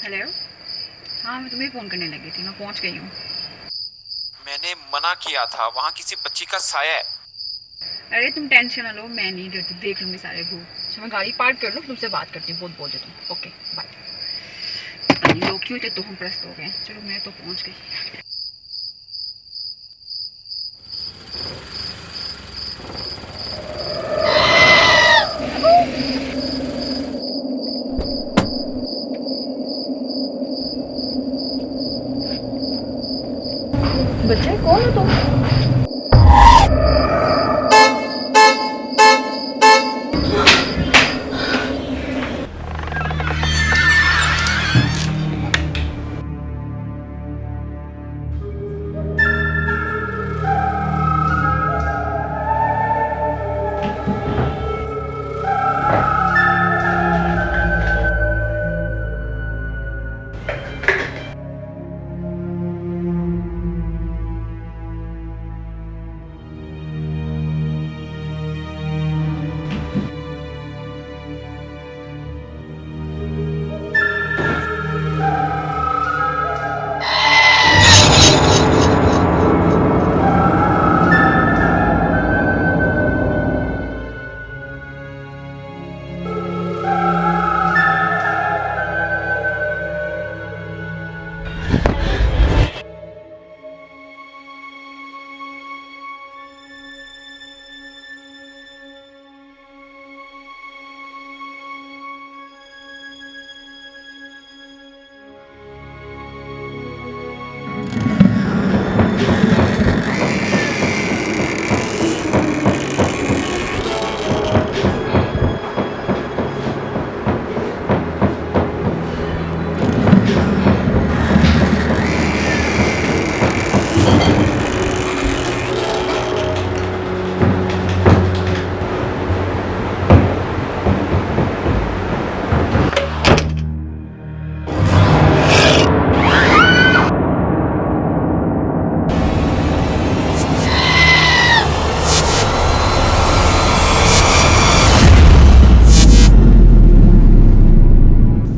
Hello. हाँ, मैं तुम्हें फ़ोन करने लगी थी, मैं पहुंच गई हूँ। मैंने मना किया था, वहां किसी बच्ची का साया है। अरे तुम टेंशन ना लो, मैं नहीं डरती, देख लूँगी सारे भूत। अच्छा मैं गाड़ी पार्क कर लूँ, तुमसे बात करती हूँ, बहुत बोल देती हूँ। Okay bye. पता नहीं लोग क्यों थे, तो हम प्रस्त हो गए। चलो मैं तो पहुंच गई। बच्चे कौन हो तुम?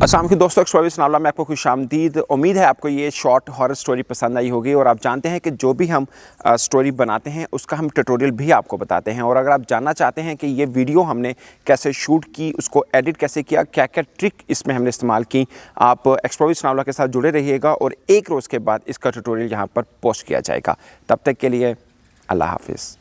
अस्सलाम वालेकुम दोस्तों, एक्स नाला में आपको खुशामदीद। उम्मीद है आपको ये शॉर्ट हॉरर स्टोरी पसंद आई होगी। और आप जानते हैं कि जो भी हम स्टोरी बनाते हैं उसका हम ट्यूटोरियल भी आपको बताते हैं। और अगर आप जानना चाहते हैं कि ये वीडियो हमने कैसे शूट की, उसको एडिट कैसे किया, क्या क्या ट्रिक इसमें हमने इस्तेमाल की, आप एक्स नाला के साथ जुड़े रहिएगा। और एक रोज़ के बाद इसका ट्यूटोरियल यहाँ पर पोस्ट किया जाएगा। तब तक के लिए अल्लाह हाफिज़।